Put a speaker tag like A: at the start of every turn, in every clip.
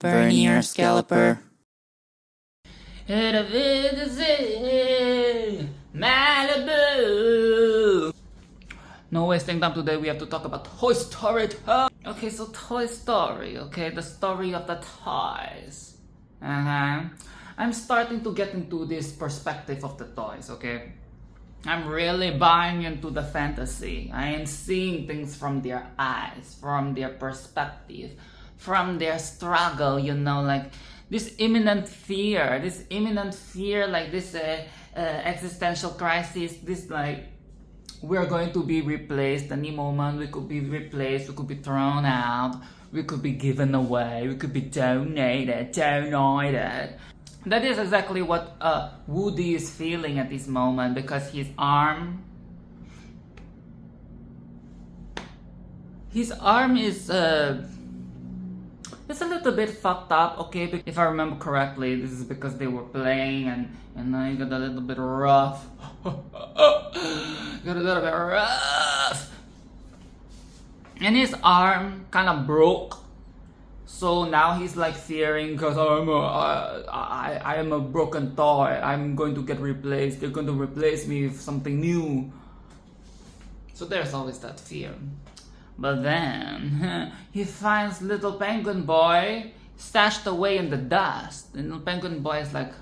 A: Vernier Scalloper.
B: Malibu. No wasting time today, we have to talk about Toy Story 2. Okay, so Toy Story, okay, the story of the toys. I'm starting to get into this perspective of the toys, okay? I'm really buying into the fantasy. I am seeing things from their eyes, from their perspective, from their struggle, you know, like this imminent fear, like this existential crisis, this like, we're going to be replaced any moment. We could be replaced, we could be thrown out, we could be given away, we could be donated. That is exactly what Woody is feeling at this moment, because his arm is it's a little bit fucked up, okay? If I remember correctly, this is because they were playing and I got a little bit rough. And his arm kind of broke. So now he's like fearing, because I am a broken toy. I'm going to get replaced. They're going to replace me with something new. So there's always that fear. But then he finds little penguin boy stashed away in the dust. And little penguin boy is like,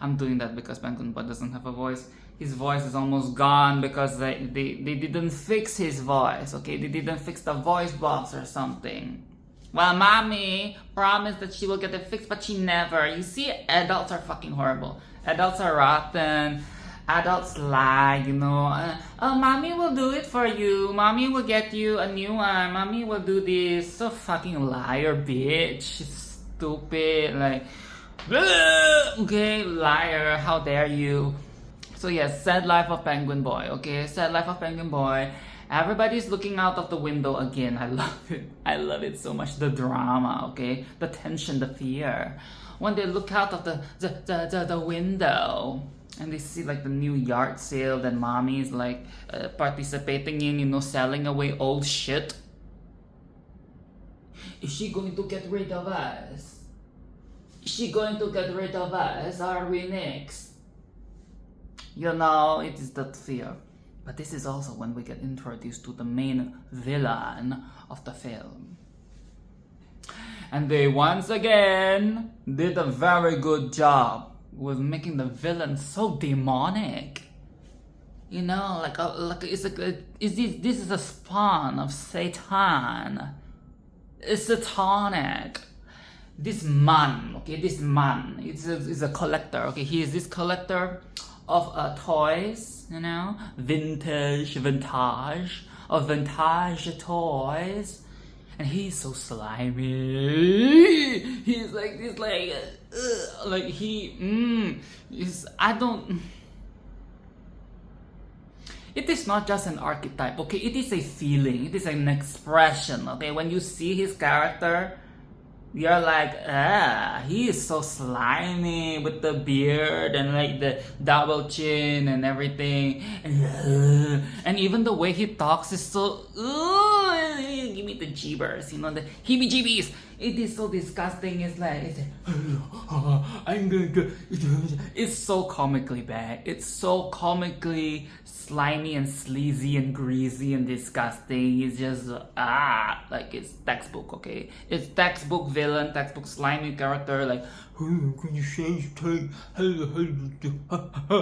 B: I'm doing that because penguin boy doesn't have a voice. His voice is almost gone because they didn't fix his voice, okay? They didn't fix the voice box or something. Well, mommy promised that she will get it fixed, but she never. You see, adults are fucking horrible. Adults are rotten. Adults lie, you know. Oh, mommy will do it for you. Mommy will get you a new one. Mommy will do this. So fucking liar, bitch. Stupid. Like, okay, liar. How dare you? So yes, sad life of penguin boy. Okay, sad life of penguin boy. Everybody's looking out of the window again. I love it. I love it so much. The drama, okay? The tension, the fear. When they look out of the window, and they see like the new yard sale that mommy is like participating in, you know, selling away old shit. Is she going to get rid of us? Is she going to get rid of us? Are we next? You know, it is that fear. But this is also when we get introduced to the main villain of the film. And they once again did a very good job with making the villain so demonic. You know, this is a spawn of Satan. It's satanic. This man, is a collector, okay? He is this collector of toys, you know, vintage of vintage toys. And he's so slimy. He's like this, It is not just an archetype, okay? It is a feeling. It is an expression, okay? When you see his character, you're like, he is so slimy with the beard and like the double chin and everything. And even the way he talks is so, give me the jeebers, you know, the heebie-jeebies. It is so disgusting. It's like, I'm gonna go. It's so comically bad. It's so comically slimy and sleazy and greasy and disgusting. It's just, like it's textbook, okay? It's textbook villain, textbook slimy character, like, I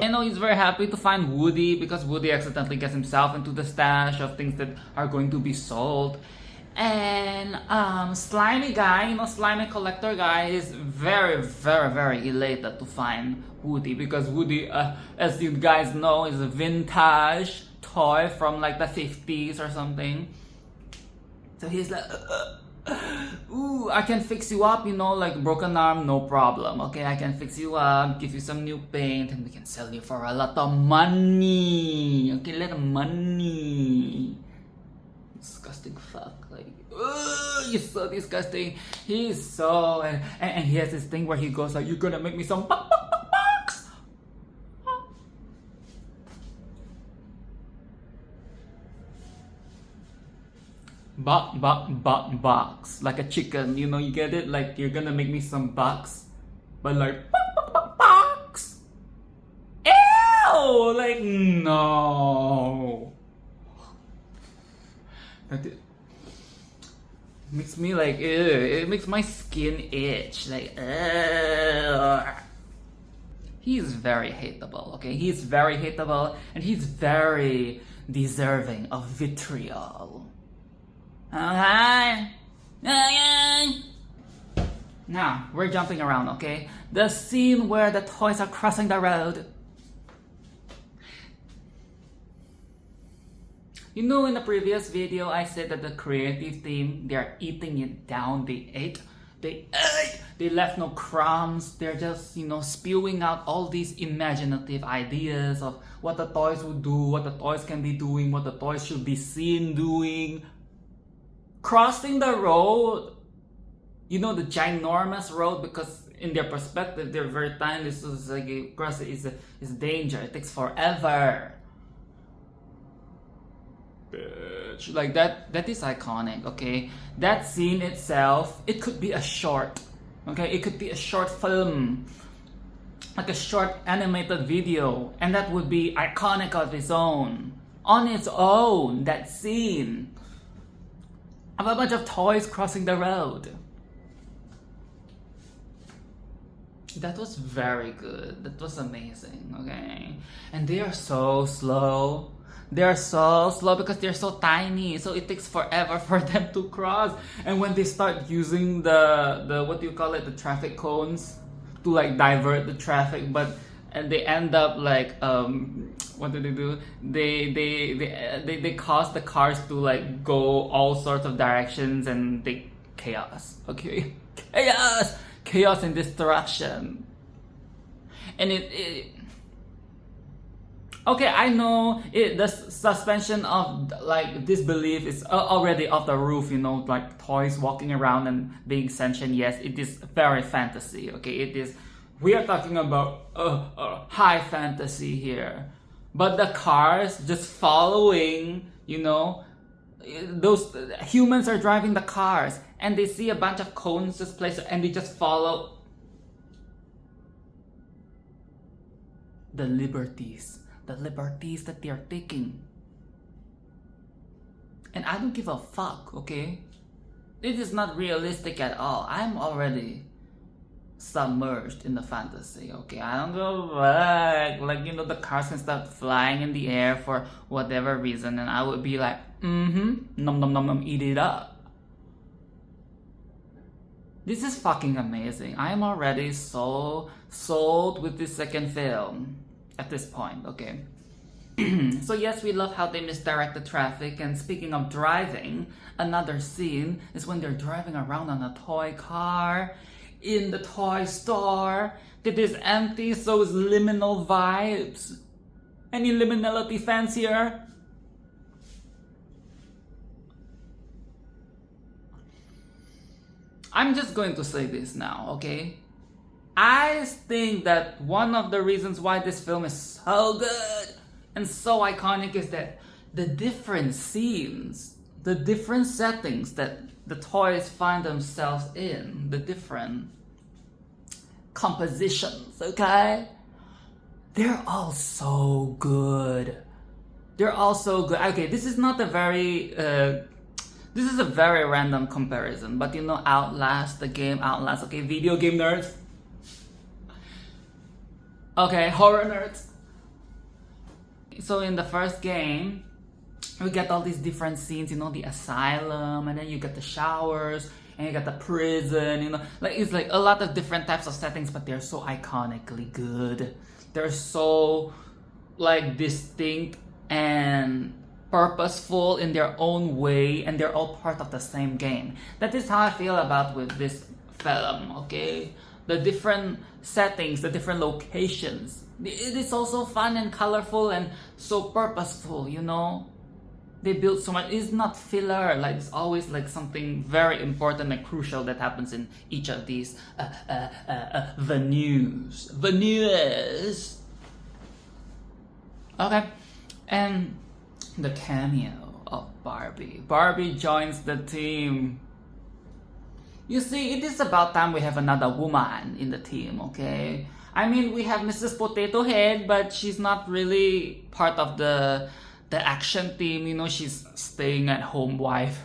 B: know he's very happy to find Woody because Woody accidentally gets himself into the stash of things that are going to be sold. And slimy guy, you know, slimy collector guy is very, very, very elated to find Woody, because Woody, as you guys know, is a vintage toy from like the 50s or something. So he's like, ooh, I can fix you up, you know, like broken arm, no problem. Okay, I can fix you up, give you some new paint, and we can sell you for a lot of money. Okay, a lot of money. Disgusting fuck, like, he's so disgusting. He's so, and he has this thing where he goes like, you're gonna make me some bucks. Box. Like a chicken, you know, you get it? Like, you're gonna make me some bucks. But like, box. Ew! Like, no. It makes me like, ew. It makes my skin itch. Like, ugh. He's very hateable, okay? He's very hateable, and he's very deserving of vitriol. Okay? Now, we're jumping around, okay? The scene where the toys are crossing the road. You know, in the previous video, I said that the creative team, they're eating it down. They ate. They left no crumbs. They're just, you know, spewing out all these imaginative ideas of what the toys would do, what the toys can be doing, what the toys should be seen doing. Crossing the road, you know, the ginormous road, because in their perspective, they're very tiny. So it's like, cross it is a danger. It takes forever. Bitch. Like that is iconic, okay? That scene itself, it could be a short, okay? It could be a short film, like a short animated video, and that would be iconic of its own. On its own, that scene of a bunch of toys crossing the road. That was very good. That was amazing, okay? And they are so slow. They're so slow because they're so tiny, so it takes forever for them to cross. And when they start using the what do you call it, the traffic cones to like divert the traffic, and they end up like what do? They cause the cars to like go all sorts of directions, and they chaos. Okay, chaos and destruction. And it okay, I know the suspension of like disbelief is already off the roof, you know, like toys walking around and being sentient. Yes, it is very fantasy, okay? It is, we are talking about high fantasy here. But the cars just following, you know, those humans are driving the cars and they see a bunch of cones just placed and they just follow the liberties that they are taking. And I don't give a fuck, okay? It is not realistic at all. I'm already submerged in the fantasy, okay? I don't go back. Like, you know, the cars can start flying in the air for whatever reason, and I would be like, nom nom nom nom, eat it up. This is fucking amazing. I am already so sold with this second film. At this point, okay? So yes, we love how they misdirect the traffic, and speaking of driving, another scene is when they're driving around on a toy car in the toy store that is empty, so it's liminal vibes. Any liminality fans here? I'm just going to say this now, okay? I think that one of the reasons why this film is so good and so iconic is that the different scenes, the different settings that the toys find themselves in, the different compositions, okay? They're all so good. They're all so good. Okay, this is not a very, this is a very random comparison, but you know, Outlast, the game Outlast, okay, video game nerds. Okay, horror nerds. So in the first game, we get all these different scenes, you know, the asylum, and then you get the showers, and you got the prison, you know, like it's like a lot of different types of settings, but they're so iconically good. They're so like distinct and purposeful in their own way, and they're all part of the same game. That is how I feel about with this film, okay? The different settings, the different locations. It is also fun and colorful and so purposeful, you know? They build so much. It's not filler, like it's always like something very important and crucial that happens in each of these venues. Okay, and the cameo. of Barbie. Barbie joins the team. You see, it is about time we have another woman in the team, okay? I mean, we have Mrs. Potato Head, but she's not really part of the action team. You know, she's staying at home wife.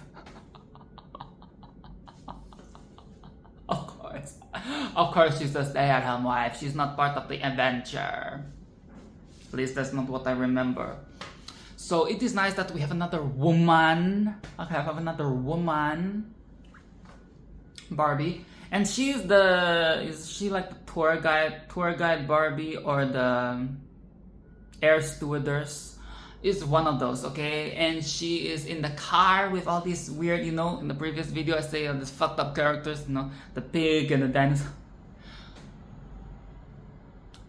B: Of course, she's a stay-at-home wife. She's not part of the adventure. At least that's not what I remember. So it is nice that we have another woman. Okay, I have another woman, Barbie, and is she like the tour guide Barbie, or the air stewardess? Is one of those, okay? And she is in the car with all these weird, you know, in the previous video I say these fucked up characters, you know, the pig and the dinosaur.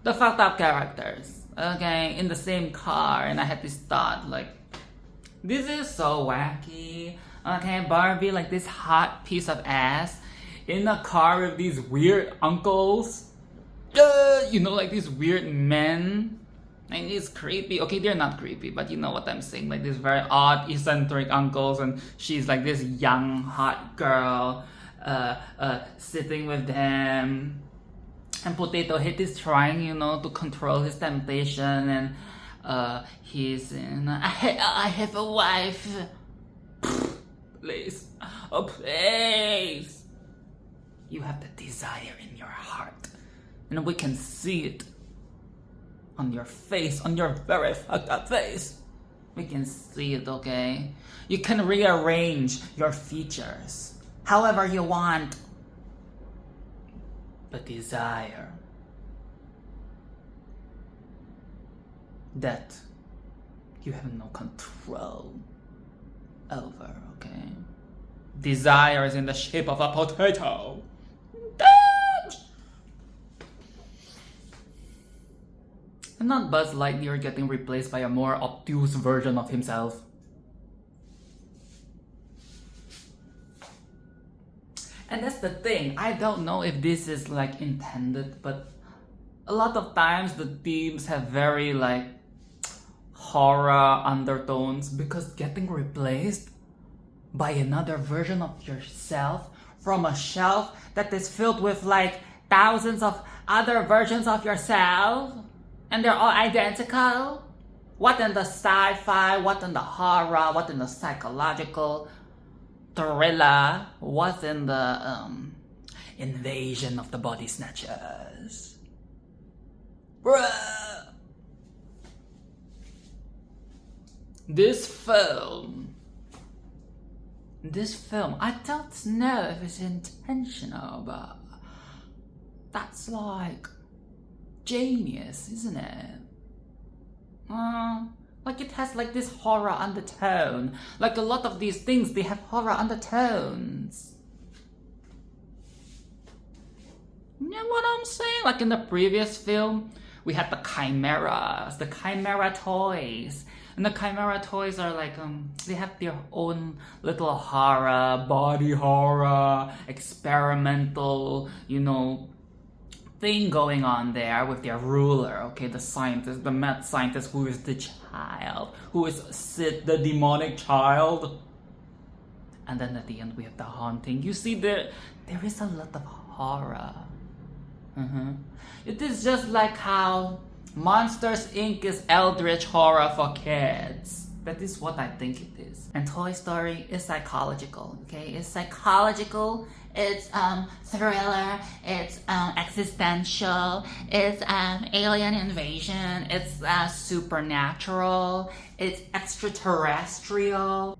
B: The fucked up characters, okay, in the same car, and I had this thought, like, this is so wacky, okay? Barbie, like this hot piece of ass, in a car with these weird uncles, you know, like these weird men. And it's creepy. Okay, they're not creepy, but you know what I'm saying. Like these very odd, eccentric uncles, and she's like this young, hot girl, sitting with them. And Potato Head is trying, you know, to control his temptation, and he's in. I have a wife. Please, oh please. You have the desire in your heart, and we can see it. On your face, on your very fucked up face. We can see it, okay? You can rearrange your features however you want. But desire, that you have no control over, okay? Desire is in the shape of a potato. And not Buzz Lightyear getting replaced by a more obtuse version of himself. And that's the thing, I don't know if this is like intended, but a lot of times the themes have very like horror undertones, because getting replaced by another version of yourself from a shelf that is filled with like thousands of other versions of yourself, and they're all identical? What in the sci-fi, what in the horror, what in the psychological thriller, what in the invasion of the body snatchers? Bruh! This film, I don't know if it's intentional, but that's like genius, isn't it? Like it has like this horror undertone. Like a lot of these things, they have horror undertones. You know what I'm saying? Like in the previous film, we had the chimeras, the chimera toys. And the chimera toys are like, they have their own little horror, body horror, experimental, you know, thing going on there with their ruler, okay, the scientist, the mad scientist who is the child, who is Sid, the demonic child. And then at the end we have the haunting. You see, there is a lot of horror. It is just like how Monsters Inc. is eldritch horror for kids. That is what I think it is. And Toy Story is psychological, okay? It's psychological, it's thriller, it's existential, it's alien invasion, it's supernatural, it's extraterrestrial.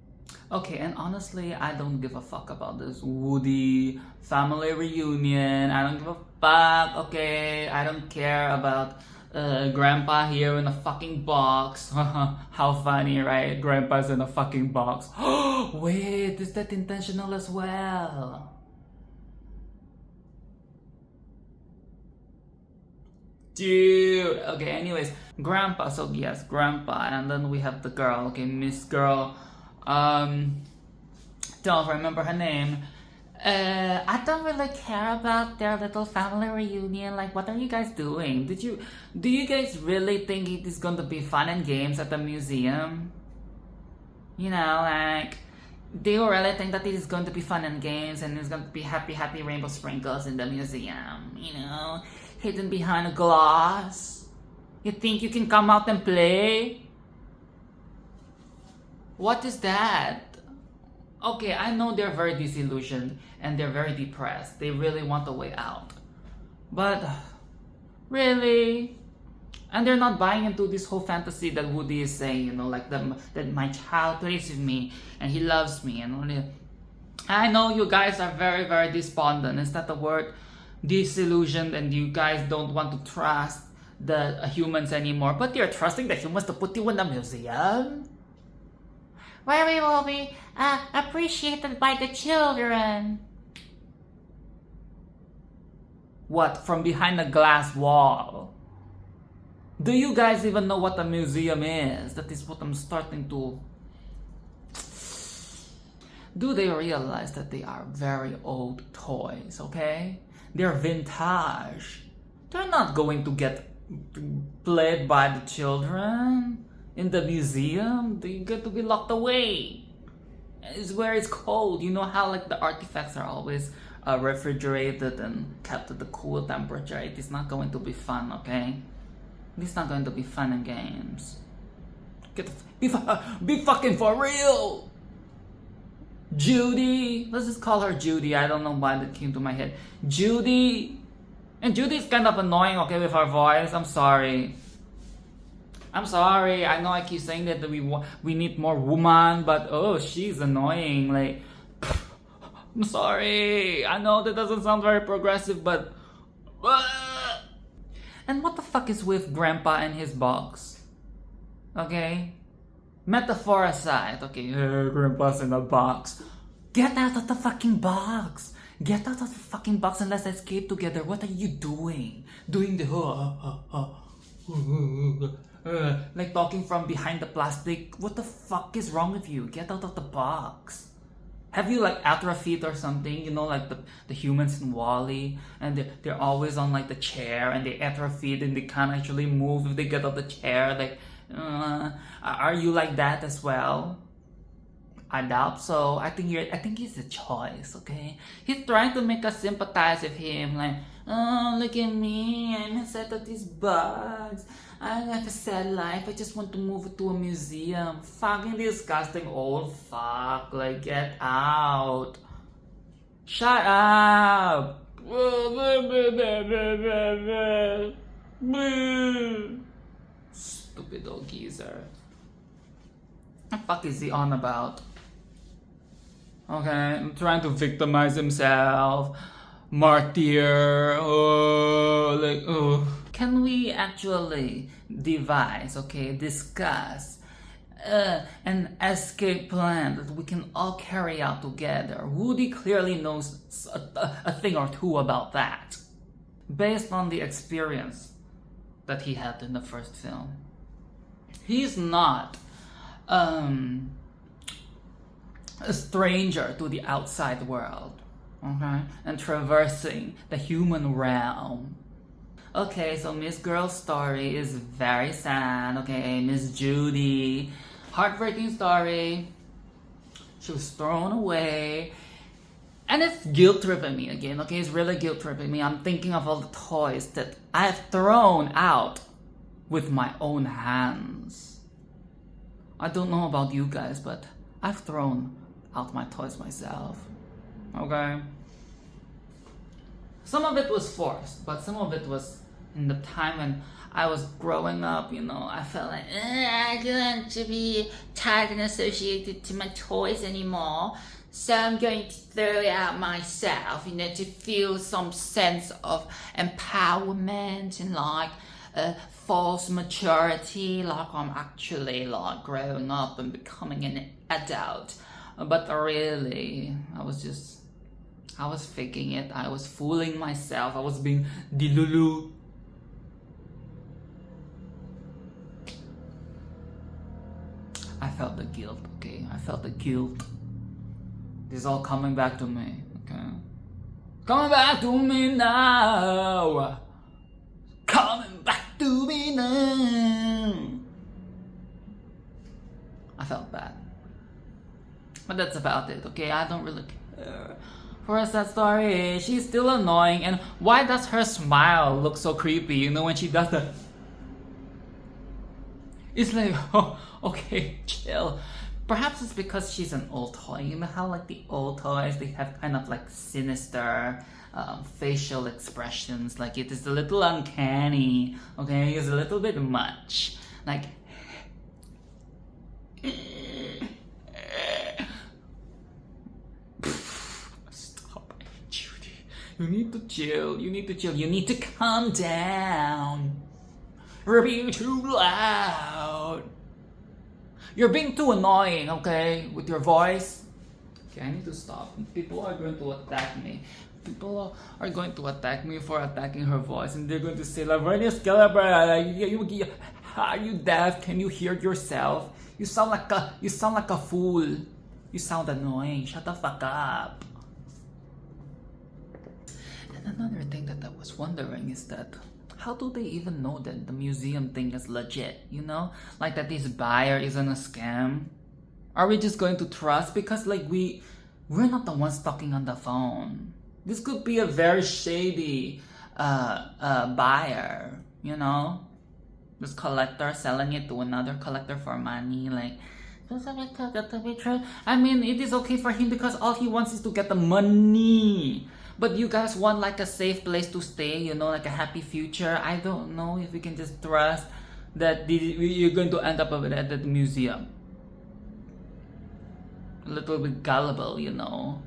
B: Okay, and honestly, I don't give a fuck about this Woody family reunion. I don't give a fuck, okay? I don't care about Grandpa here in a fucking box. How funny, right? Grandpa's in a fucking box. Wait, is that intentional as well? Dude, okay, anyways, Grandpa, so yes, Grandpa, and then we have the girl, okay, Miss Girl, don't remember her name. I don't really care about their little family reunion. Like, what are you guys doing? Do you guys really think it is going to be fun and games at the museum? You know, like, do you really think that it is going to be fun and games and it's going to be happy, happy rainbow sprinkles in the museum? You know, hidden behind a glass? You think you can come out and play? What is that? Okay, I know they're very disillusioned and they're very depressed. They really want a way out. But, really? And they're not buying into this whole fantasy that Woody is saying, you know, like that my child plays with me and he loves me. And I know you guys are very, very despondent. Is that the word? Disillusioned, and you guys don't want to trust the humans anymore. But you're trusting the humans to put you in the museum?
A: Where we will be appreciated by the children.
B: What? From behind a glass wall? Do you guys even know what a museum is? That is what I'm starting to... Do they realize that they are very old toys, okay? They're vintage. They're not going to get played by the children in the museum. They get to be locked away. It's where it's cold. You know how like the artifacts are always refrigerated and kept at the cool temperature. It is not going to be fun, okay? It's not going to be fun and games. Be fucking for real! Judy! Let's just call her Judy. I don't know why that came to my head. Judy! And Judy's kind of annoying, okay, with her voice. I'm sorry. I'm sorry. I know I keep saying that we need more woman, but oh, she's annoying. Like, I'm sorry. I know that doesn't sound very progressive, but... And what the fuck is with Grandpa and his box? Okay? Metaphor aside, okay, Grandpa's in a box. Get out of the fucking box! Get out of the fucking box and let's escape together. What are you doing? Doing the like talking from behind the plastic. What the fuck is wrong with you? Get out of the box. Have you like atrophied or something? You know, like the humans in Wall-E, and they're always on like the chair and they atrophied and they can't actually move if they get out the chair. Like, are you like that as well? I doubt so. I think he's a choice, okay? He's trying to make us sympathize with him, like, oh, look at me, I'm inside of these bugs. I have a sad life, I just want to move to a museum. Fucking disgusting old fuck, like, get out. Shut up. Stupid old geezer. What the fuck is he on about? Okay, I'm trying to victimize himself. Martyr. Oh, like, oh. Can we actually devise, okay, discuss an escape plan that we can all carry out together? Woody clearly knows a thing or two about that, based on the experience that he had in the first film. He's not a stranger to the outside world, okay, and traversing the human realm. Okay, so Miss Girl's story is very sad, okay, Miss Judy, heartbreaking story. She was thrown away, and it's guilt-tripping me again, okay, it's really guilt-tripping me. I'm thinking of all the toys that I've thrown out with my own hands. I don't know about you guys, but I've thrown out my toys myself, okay? Some of it was forced, but some of it was in the time when I was growing up, you know, I felt like, I don't want to be tied and associated to my toys anymore, so I'm going to throw it out myself, you know, to feel some sense of empowerment and like false maturity, like I'm actually like growing up and becoming an adult. But really, I was faking it. I was fooling myself. I was being delulu. I felt the guilt, okay? I felt the guilt. This is all coming back to me, okay? Coming back to me now. Coming back to me now. I felt bad. But that's about it, okay? I don't really care. For a sad story, she's still annoying. And why does her smile look so creepy? You know, when she does that. It's like, oh, okay, chill. Perhaps it's because she's an old toy. You know how like the old toys, they have kind of like sinister facial expressions. Like it is a little uncanny, okay? It's a little bit much. Like, stop, Judy. You need to chill. You need to chill. You need to calm down. You're being too loud. You're being too annoying, okay? With your voice. Okay, I need to stop. People are going to attack me. People are going to attack me for attacking her voice. And they're going to say, like, Vernier Scalloper, are you deaf? Can you hear yourself? You sound like a fool. You sound annoying. Shut the fuck up. And another thing that I was wondering is that how do they even know that the museum thing is legit, you know? Like that this buyer isn't a scam? Are we just going to trust? Because like we're not the ones talking on the phone. This could be a very shady buyer, you know? This collector selling it to another collector for money, like I mean, it is okay for him because all he wants is to get the money. But you guys want like a safe place to stay, you know, like a happy future. I don't know if we can just trust that you're going to end up at the museum. A little bit gullible, you know.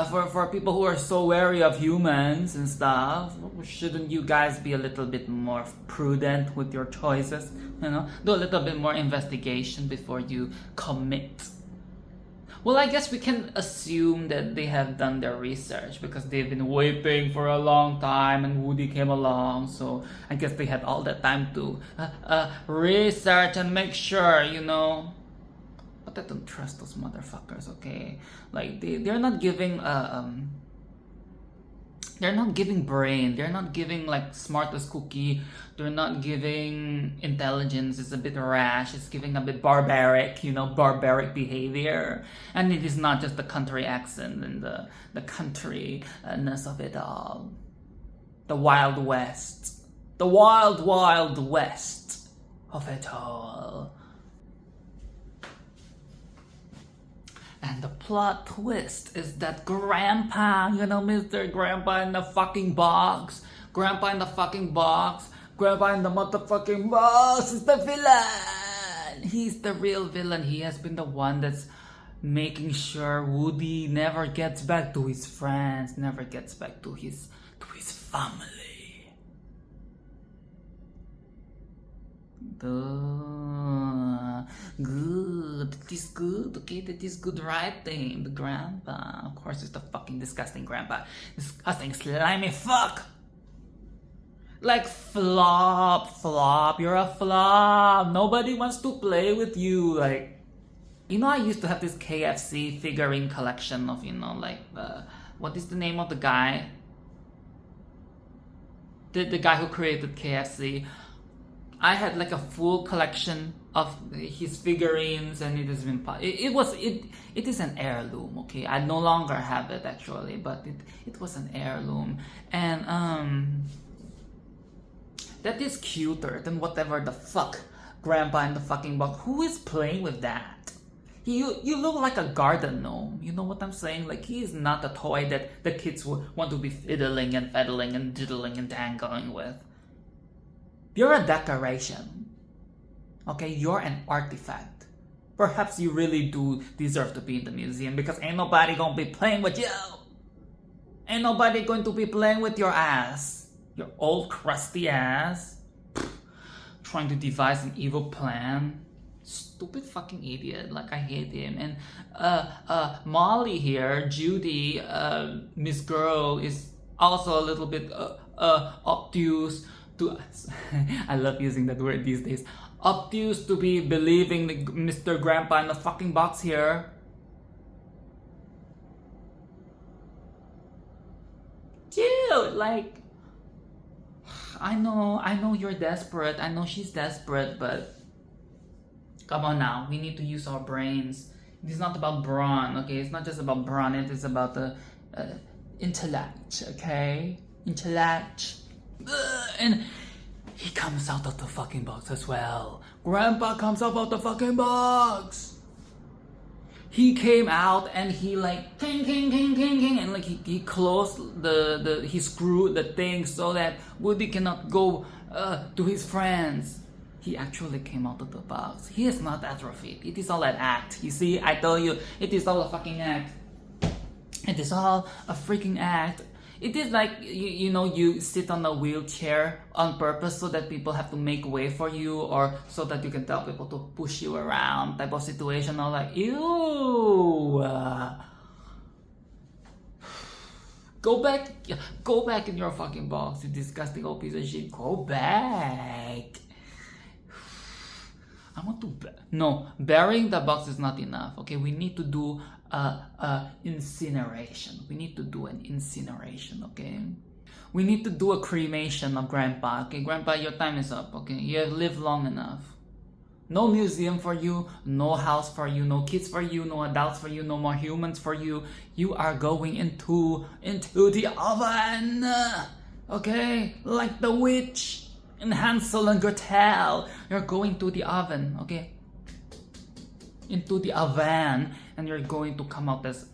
B: For people who are so wary of humans and stuff, shouldn't you guys be a little bit more prudent with your choices? You know, do a little bit more investigation before you commit. Well, I guess we can assume that they have done their research because they've been waiting for a long time and Woody came along. So I guess they had all that time to research and make sure, you know. But I don't trust those motherfuckers, okay? Like they're not giving they're not giving brain. They're not giving like smart as cookie. They're not giving intelligence. It's a bit rash. It's giving a bit barbaric, you know, barbaric behavior. And it is not just the country accent and the countryness of it all. The Wild West. The wild, wild west of it all. And the plot twist is that Grandpa, you know, Mr. Grandpa in the fucking box. Grandpa in the fucking box. Grandpa in the motherfucking box is the villain. He's the real villain. He has been the one that's making sure Woody never gets back to his friends, never gets back to his family. Good. That is good. Okay, that is good writing. The grandpa. Of course, it's the fucking disgusting grandpa. Disgusting, slimy fuck. Like flop. You're a flop. Nobody wants to play with you. Like, you know, I used to have this KFC figurine collection of, you know, like what is the name of the guy? The guy who created KFC. I had like a full collection of his figurines, and it has been it is an heirloom. Okay, I no longer have it actually, but it was an heirloom, and that is cuter than whatever the fuck Grandpa in the fucking box. Who is playing with that? You look like a garden gnome. You know what I'm saying? Like, he is not a toy that the kids would want to be fiddling and feddling and diddling and dangling with. You're a decoration. Okay, you're an artifact. Perhaps you really do deserve to be in the museum because ain't nobody gonna be playing with you. Ain't nobody going to be playing with your ass. Your old crusty ass. Trying to devise an evil plan. Stupid fucking idiot. Like, I hate him. And Molly here, Judy, Miss Girl, is also a little bit obtuse. I love using that word these days. Obtuse to be believing Mr. Grandpa in the fucking box here. Dude, like, I know you're desperate. I know she's desperate, but come on now. We need to use our brains. It is not about brawn, okay? It's not just about brawn, it is about the intellect, okay? Intellect. And he comes out of the fucking box as well. Grandpa comes out of the fucking box. He came out and he like ting ting ting ting ting, and like he closed he screwed the thing so that Woody cannot go to his friends. He actually came out of the box. He is not atrophied. It is all an act. You see, I tell you, it is all a fucking act. It is all a freaking act. It is like, you know, you sit on a wheelchair on purpose so that people have to make way for you, or so that you can tell people to push you around type of situation. Or like, ew. Go back in your fucking box, you disgusting old piece of shit. Go back. I want to no, burying the box is not enough. Okay, we need to do incineration. We need to do an incineration. Okay, we need to do a cremation of Grandpa. Okay, Grandpa, your time is up. Okay, you have lived long enough. No museum for you, no house for you, no kids for you, no adults for you, no more humans for you. You are going into the oven. Okay, like the witch in Hansel and Gretel. You're going to the oven, okay? Into the oven, and you're going to come out as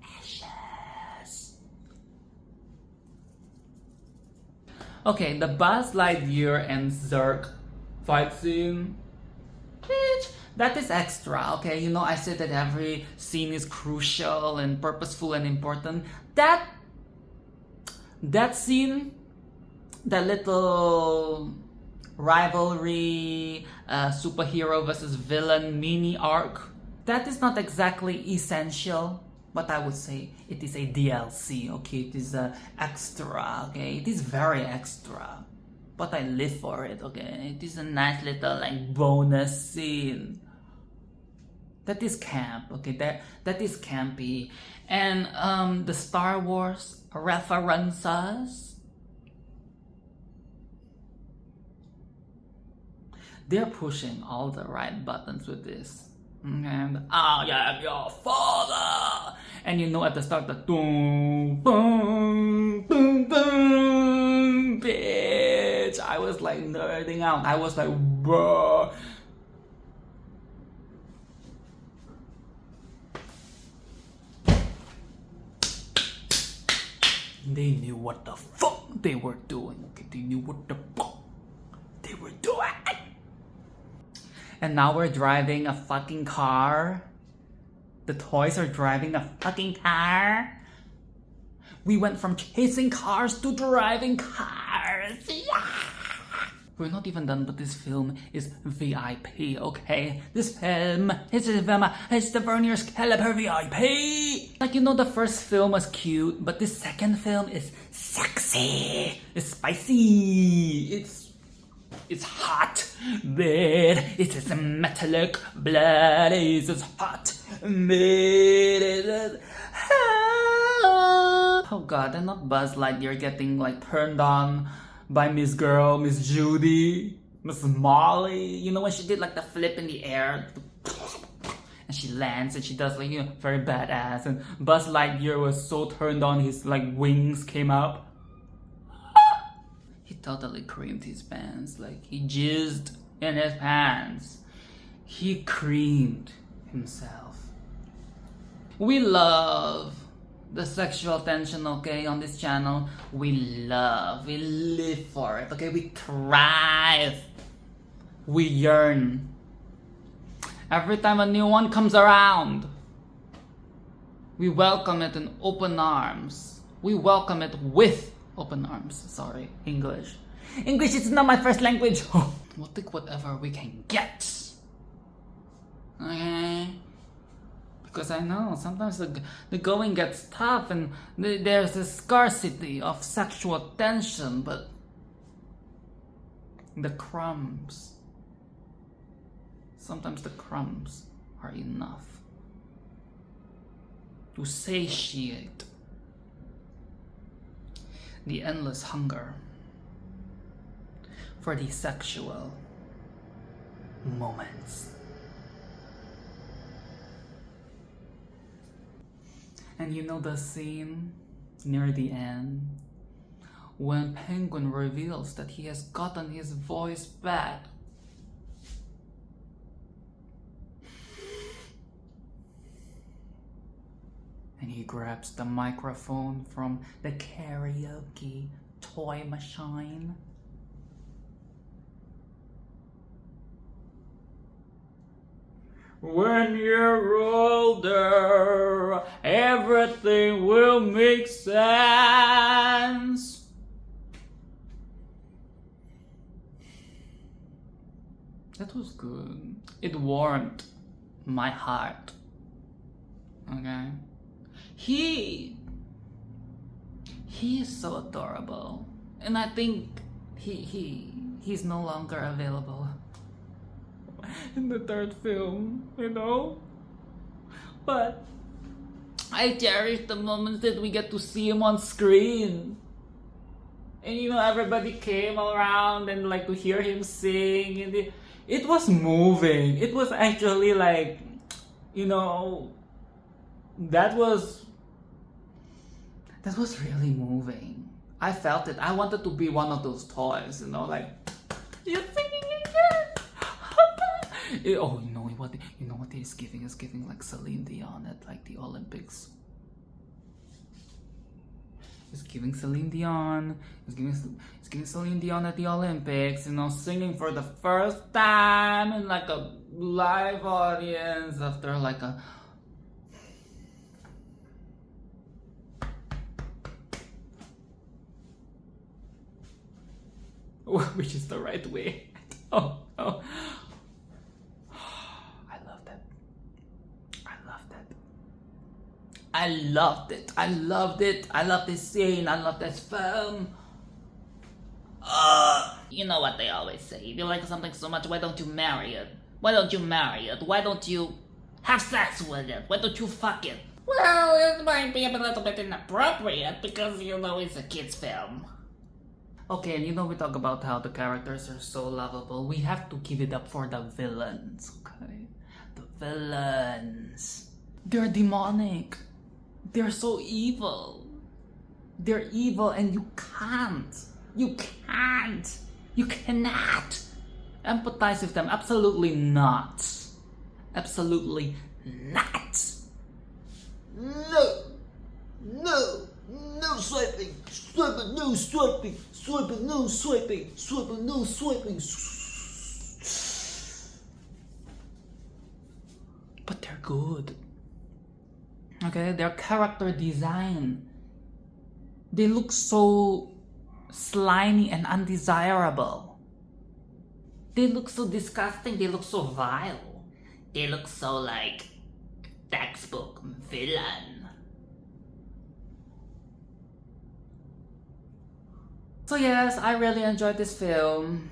B: ashes. Okay, the Buzz Lightyear and Zurg fight scene. Bitch, that is extra, okay? You know, I said that every scene is crucial and purposeful and important. That scene, that little rivalry, superhero versus villain mini arc, that is not exactly essential, but I would say it is a DLC, okay? It is extra, okay? It is very extra, but I live for it, okay? It is a nice little like bonus scene. That is camp, okay? That is campy. And the Star Wars references, they're pushing all the right buttons with this. And I am your father. And you know, at the start, the boom, boom, boom, boom, bitch. I was like nerding out. I was like, bro. They knew what the fuck they were doing. Okay, they knew what the fuck they were doing. And now we're driving a fucking car. The toys are driving a fucking car. We went from chasing cars to driving cars. Yeah! We're not even done, but this film is VIP, okay? This film is the Vernier Scalloper VIP. Like, you know, the first film was cute, but this second film is sexy. It's spicy. It's hot, but it is metallic blood. It is hot, but it is hot. Oh god, and not Buzz Lightyear getting like turned on by Miss Judy, Miss Molly. You know when she did like the flip in the air, and she lands and she does like, you know, very badass. And Buzz Lightyear was so turned on, his like wings came up. He totally creamed his pants, like he jizzed in his pants. He creamed himself. We love the sexual tension, okay, on this channel. We live for it, okay? We thrive. We yearn. Every time a new one comes around, we welcome it in open arms. We welcome it with open arms. Sorry, English. English is not my first language. We'll take whatever we can get. Okay? Because I know sometimes the going gets tough and there's a scarcity of sexual tension, but the crumbs, sometimes the crumbs are enough to satiate the endless hunger for the sexual moments. And you know the scene near the end when Penguin reveals that he has gotten his voice back. And he grabs the microphone from the karaoke toy machine. When you're older, everything will make sense. That was good. It warmed my heart. Okay? He is so adorable. And I think he's no longer available in the third film, you know? But I cherish the moments that we get to see him on screen. And you know, everybody came around and like to hear him sing, and it was moving. It was actually like, you know, that was really moving. I felt it. I wanted to be one of those toys, you know, like, you're singing again. Oh, you know what it is giving? It's giving like Celine Dion at like the Olympics. It's giving Celine Dion. It's giving Celine Dion at the Olympics. You know, singing for the first time in like a live audience after like a. Which is the right way. Oh. I loved it. I love this scene. I love this film. You know what they always say. If you like something so much, why don't you marry it? Why don't you marry it? Why don't you have sex with it? Why don't you fuck it? Well, it might be a little bit inappropriate because, you know, it's a kid's film. Okay, and you know we talk about how the characters are so lovable. We have to give it up for the villains, okay? The villains. They're demonic. They're so evil. They're evil and you cannot empathize with them. Absolutely not. Absolutely not.
C: No swiping, no swiping, no swiping, no swiping.
B: But they're good. Okay, their character design. They look so slimy and undesirable. They look so disgusting. They look so vile. They look so like textbook villain. So yes, I really enjoyed this film.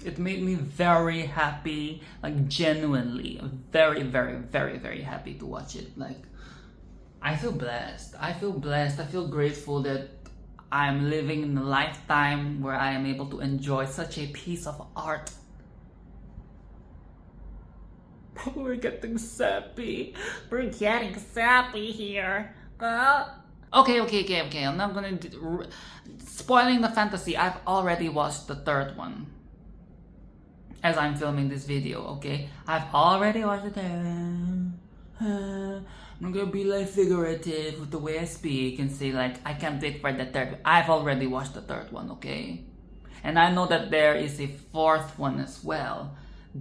B: It made me very happy, like genuinely, very, very, very, very happy to watch it. Like, I feel blessed. I feel grateful that I'm living in a lifetime where I am able to enjoy such a piece of art. We're getting sappy.
A: We're getting sappy here.
B: Okay. I'm not gonna spoiling the fantasy. I've already watched the third one as I'm filming this video. Okay, I've already watched the third one. I'm gonna be like figurative with the way I speak and say like I can't wait for the third one. I've already watched the third one, okay? And I know that there is a fourth one as well.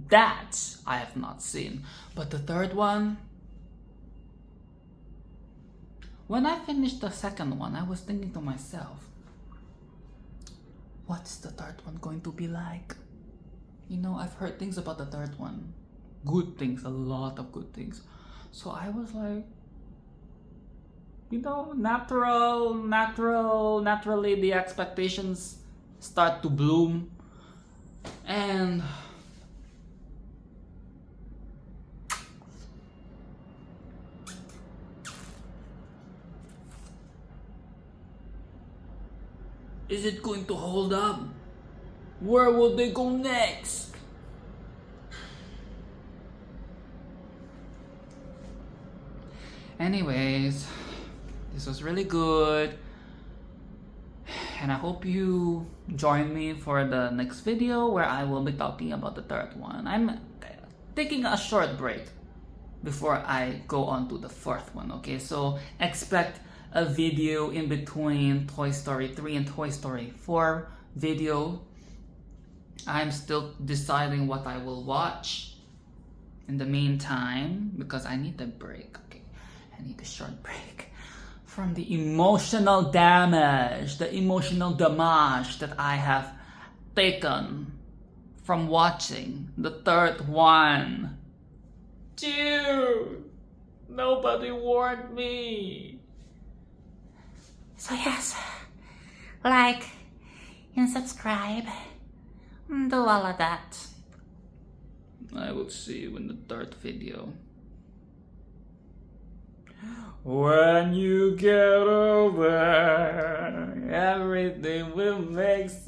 B: That I have not seen. But the third one, when I finished the second one, I was thinking to myself, what's the third one going to be like? You know, I've heard things about the third one. Good things, a lot of good things. So I was like, you know, naturally the expectations start to bloom. And is it going to hold up? Where will they go next? Anyways, This was really good. And I hope you join me for the next video where I will be talking about the third one. I'm taking a short break before I go on to the fourth one, okay? So expect a video in between Toy Story 3 and Toy Story 4 video. I'm still deciding what I will watch in the meantime because I need a break, okay? I need a short break from the emotional damage, the emotional damage that I have taken from watching the third one. Dude, nobody warned me.
A: So yes, like and subscribe. Do all of that.
B: I will see you in the third video. When you get over, everything will make sense.